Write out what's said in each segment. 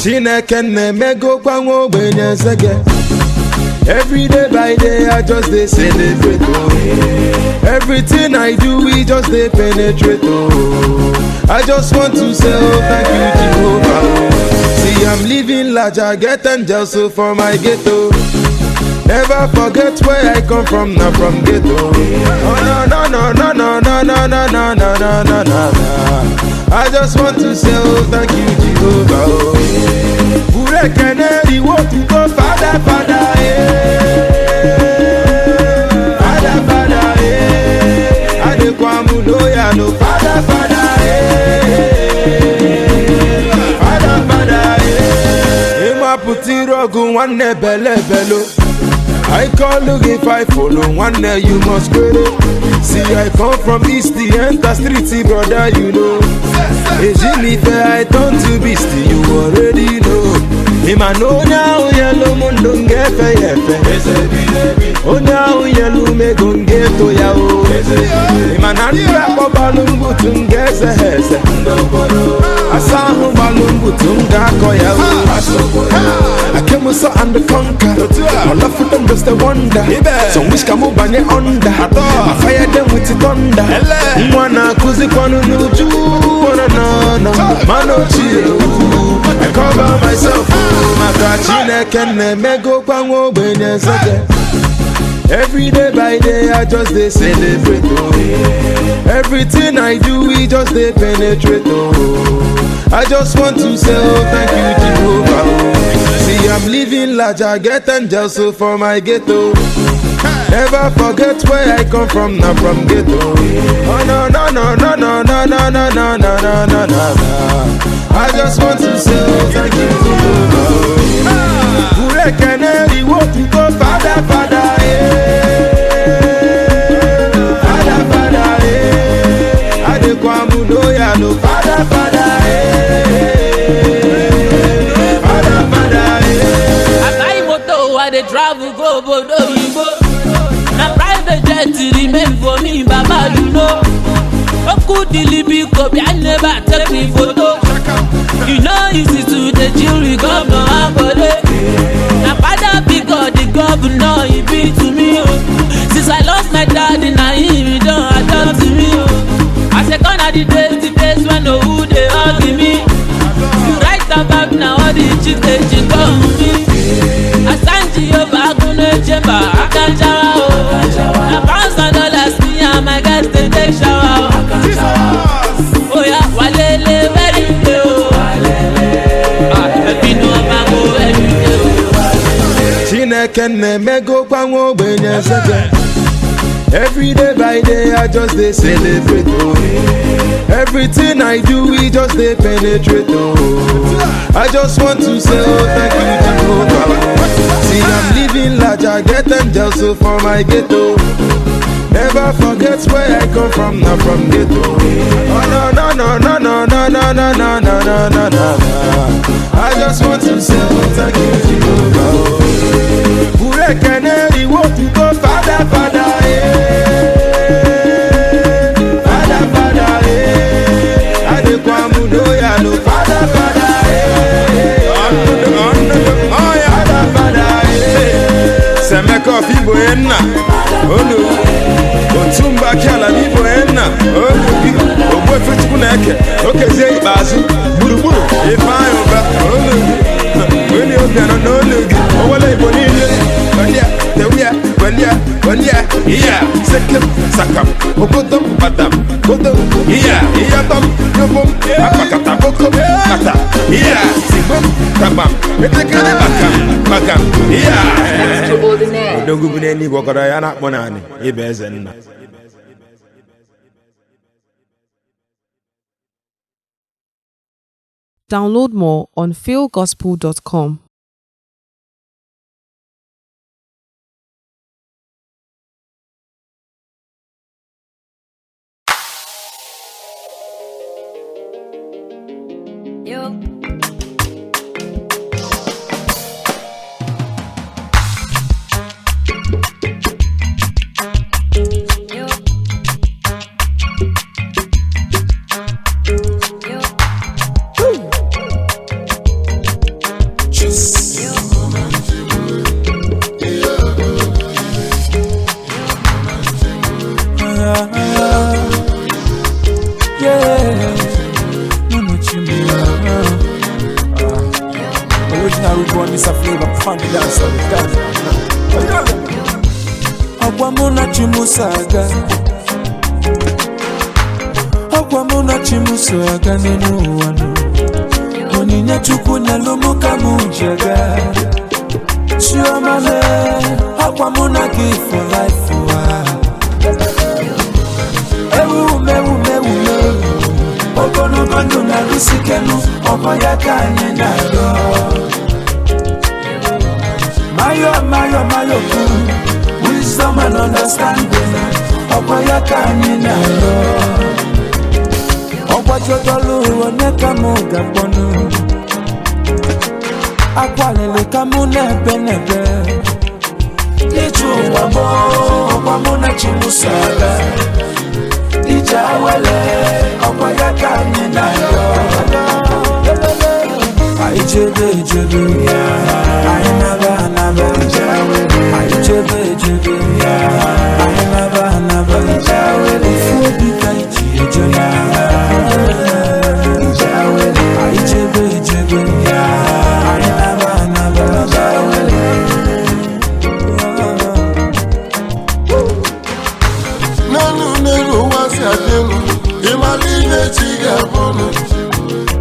Chineke na-emego kwa nwa ogbenye nsege. Every day by day I just dey celebrate oh. Everything I do we just dey penetrate oh. I just want to say oh thank you Jehovah oh. See I'm living large, I get angels so for my ghetto. Never forget where I come from, not from ghetto. Oh no no no no no no no no no no no no. I just want to say oh thank you Jehovah oh. Ure keneri wo tu go Father Father Father Father Adekwamu loya no Father Father Father Father Ema puti rogu wane bele belo. I call look if I follow one day you must credit. See I come from east the enter street brother you know. Jimmy fair I turn to beast you already know. Him I know now yellow mundo ngefe yefe. Oh now yellow me gon get to ya o. Him I not rap a balloon tungese hese. Asahu balloon tunga koya o. I came so and the conquer. I love for them just a wonder. So wish come over ne under. I fire them with the thunder. Mwana kuzi kwanu nuju. No, mano chill. I cover myself. My Chineke na-emego kwa nwa ogbenye nsege. Every day by day I just dey celebrate oh. Everything I do we just dey penetrate oh. I just want to say oh thank you Jehovah oh. See I'm living large, I get angels so for my ghetto. Never forget where I come from, not from ghetto. Oh no no no no no no no no no no no no no. I just want to say oh thank you Jehovah. Ure keneri wo tu go Father Father Father Father Adekwamu loya no Father Father Father Father. As I moto I dey travel go bodo Igbo. Na private jet remain for me baba you know. Oku dilibi kobi I never take me photo. You know easy to the chill with governor Akode. Na father because the governor he be to me oh. Since I lost my daddy na him he don adopt me oh. I say gone are the days when no who dey hug me. You write about now all the chicks they cheat on me. Asanji over Akune Chemba Akanjawa oh. Na pounds and dollars me and my guys they take shower oh. Oh yeah, walele very good oh. Chineke na-emego kwa nwa ogbenye nsege. Every day by day I just dey celebrate oh. Everything I do we just dey penetrate oh. I just want to say oh thank you Jehovah. See I'm living large, I get angels so for my ghetto. Never forget where I come from, not from ghetto. Oh no no no no no no no no no no no no no. I just want to say oh thank you Jehovah. Ure keneri wo tu go Father Father Father Father Adekwamu loya no Father Father Father Father Semeko fibo enna Olu Otumba kiala fibo enna Olu Ogwe fetiku neke Okeze ibazu Buruburu Ifayo ba Olu Weni obiano n'olugi Owele ibo niile Wandia, tewia, wandia Iya, sekem, sakam Okodom, badam, kodom Iya, tom, yobom Apakata, bokom, kata Iya, simbom, kabam Etekele bakam, iya Odongu buneni wakara yana monani Ibezenna Download more on philgospel.com. dancer flavor, funny dancer, dancer. Akwamuna chimusaga, akwamuna chimusaga nenu wanu. Oninya chukunya lumuka mujaga. Shiomale, akwamuna give for life wa. Ewu. Ogono gondo na lusikenu, okoyaka nyenado. Mayo ku, wisdom and understanding, okoyaka nyenado. Okwajodolu oneka muga ponu. Akwalele kamu nebe. Ichu wabo, okwamuna chimusaga. Ijawele, okwayaka nyenado. Aijebe, ainaba. Aijebe, ainaba. Ufuobi kaiji ejona. Aijebe, ainaba. Nanu wasi adenu, imaline chiga bono,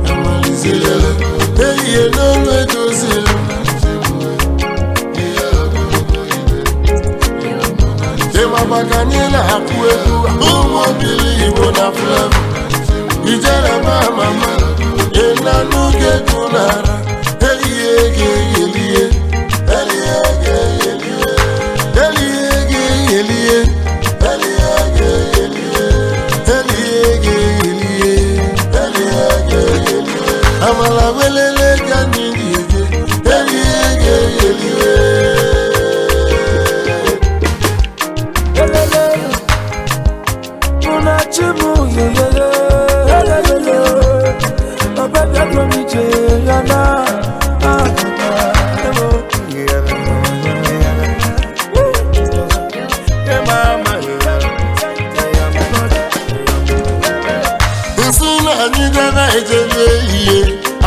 amalizele, eye nonu edozile. Ema bakanila akueku, umobili Igbo na flavor. Ijere mama, enanu gekunara, eye geyelie. Amala welele kanyiye, eliye. Una chimu yeye, Baba dado mi yana.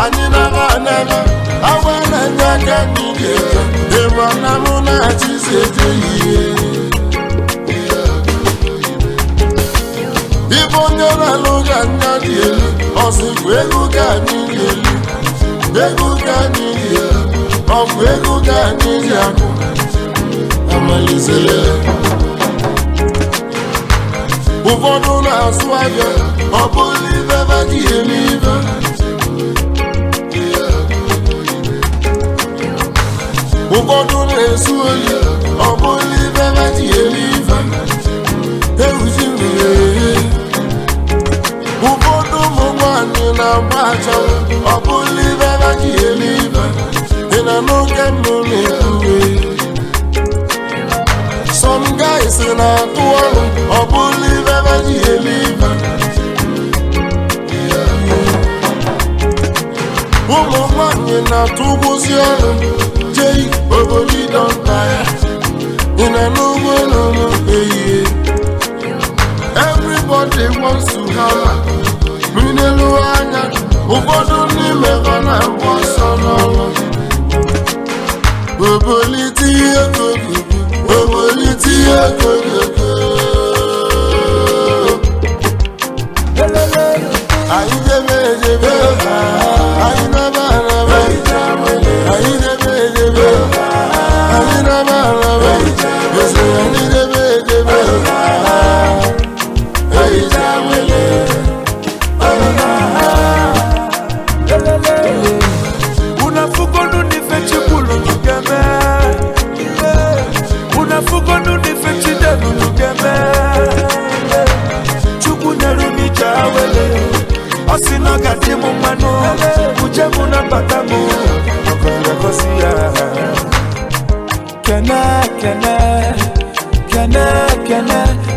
Ani naba, awana nyaka nigeta, ema namuna chisete iye. Ibonyo na luga nyadielu, osifu egu kanigelu, ofu egu kanijaku, amalizele. Ufodu na aswaga, obulive baki elive. Ufodu na-esu oyi, ọbụli bebe ji elive, ewuji mmiri. Ufodu ụmụ nwanyị na-agba achọrọ, ọbụli bebe ji elive, ị na n'oge mbụ na-ekwuwe. Some guys na-atụ ọrụ, ọbụli bebe ji elive. Ụmụ nwanyị na-atụ ụgbọzi ọrụ. Oboli don't tire. In a no way. Everybody wants to have. Mineluanya. Ubodo ni mevana wasano. Oboli tiye kogo. Aijebe.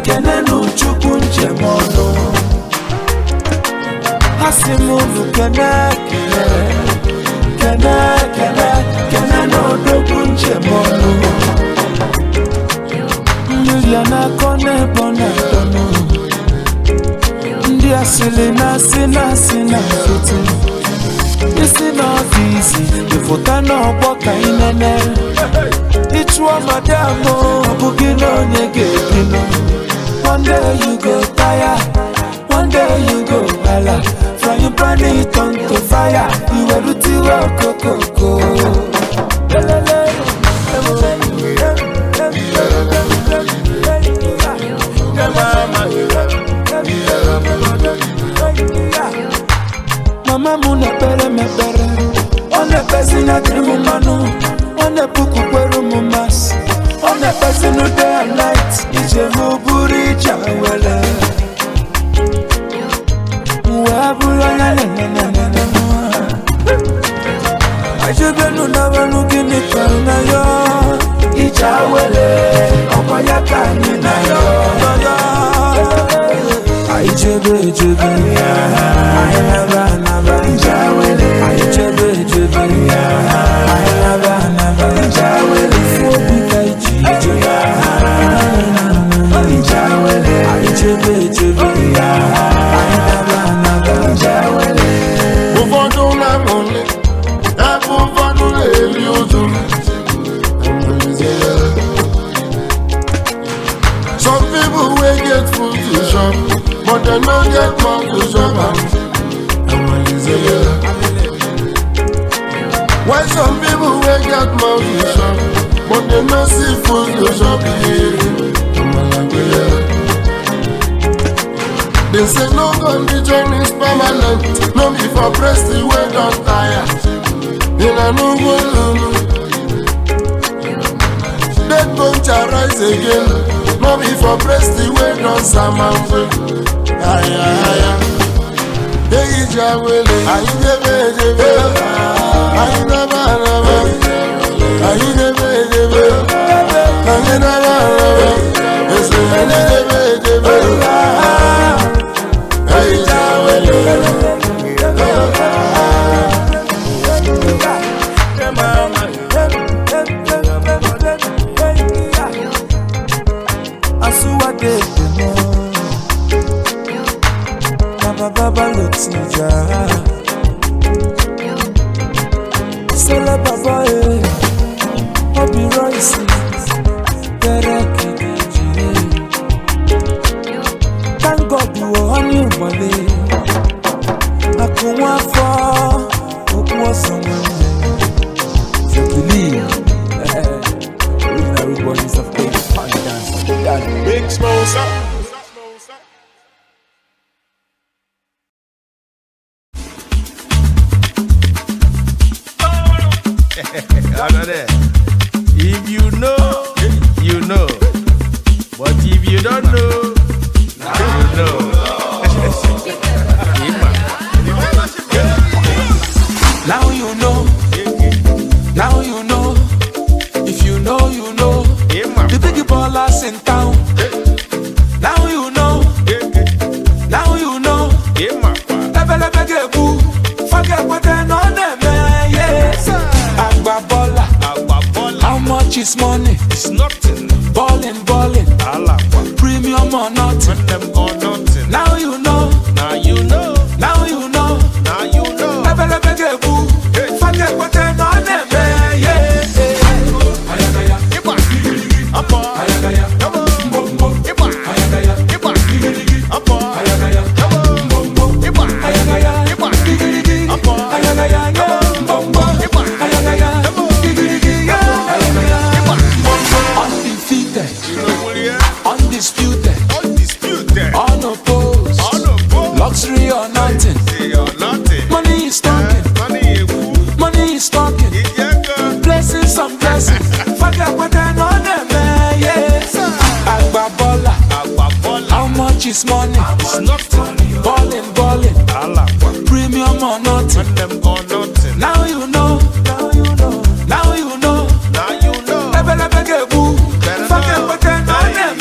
Kene no chukwu nchemono. Hasimunu kene no dogu nchemono. Miliana kone bona tono. Ndi asili na sina fiti. It's not easy. Fotana boka inene. It's one madam, bugino nyegino. One day you go tire, one day you go hella. From your body turn to fire, you will do coco. Mama muna pere me pere. On the person at the mumano, on the puku peru mumas, on the person who day and night, is a muburi jawele. I should be no never looking at yo. Ijawele, Omayaka Ninayo. I jebe, I never, Ijawele. I jebe, I never, Ijawele. Ijawele. I jebe, some people will get food to shop, but they don't get mouth to shop. Why some people will get mouth to shop, but they don't see food to shop? They say no condition is permanent, no be for press the way don't tire. In a new world, dead bone shall rise again. No be for press the way don't samamfe. Aya. Hey Jawele, ayi debe. Ayi naba. Ayi debe. Ayi naba. Ese debe. Hey Jawele. Baba Lotija Sela Baba Obi Royce Derek Idiji. Thank God you were on your money. Akunwa for Okuwa someone. So believe original recordings of King Fun Dance. Big Smosa. If you know, you know. But if you don't know, you know. Now you know. Now you know. If you know, you know. The big ballers in town. Now you know. Now you know. Forget what they know them. Yes. How much is money? It's nothing. Ballin'. Premium or nothing. When them or nothing. Now you know. Now you know. Now you know. Now you know. Forget what they know them. Undisputed, unopposed, luxury or nothing. Money is talking, blessings on blessings. Forget what they know them, yes. Agbabola, how much is money? It's nothing. Ballin', premium or nothing. When them or nothing. Now you know. Now you know. Now you know. Forget what they know them,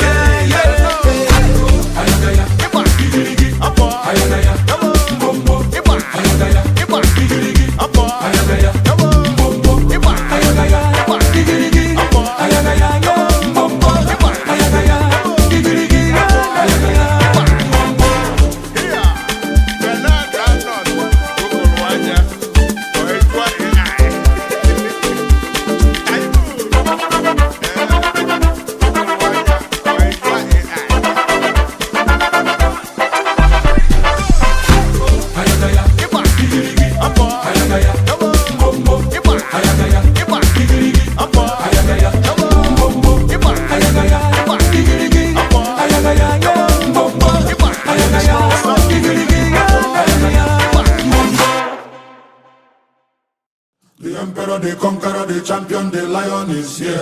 The emperor, the conqueror, the champion, the lion is here.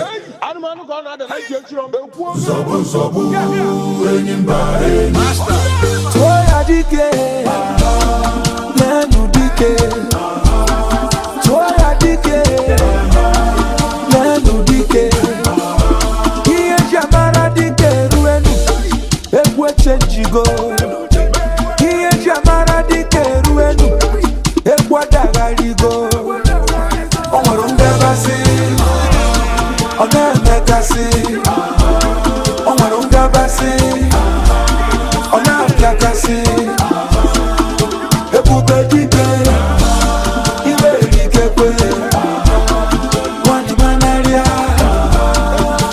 Zobu, zobu, enyimba, Toya dike, nenu dike. Toya dike, nenu dike. Iye jamara dike ruenu, ekwe chenjigo. Iye jamara dike ruenu, ekwa dagarigo. Onwarunga basi, onemekasi. Onwarunga basi, onapiakasi. Ebube dike, iwe rikekwe. Wani manaria,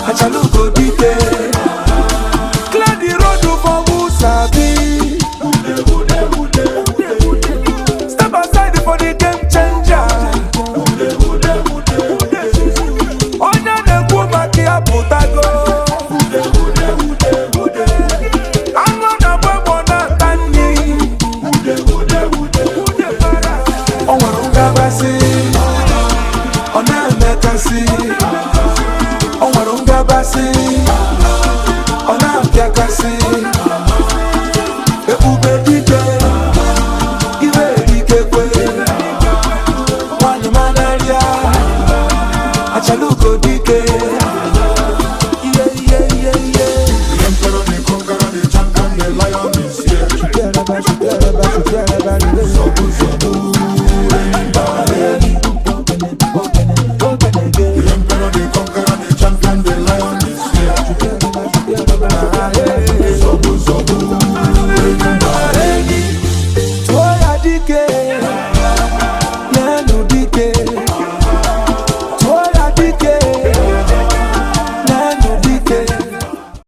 achalugo dike. Clear the road for Musabi. Step aside for the game changer. Onya nekwu maki aputago. Ango na bwebo na tani. Onwarunga basi, onemekasi.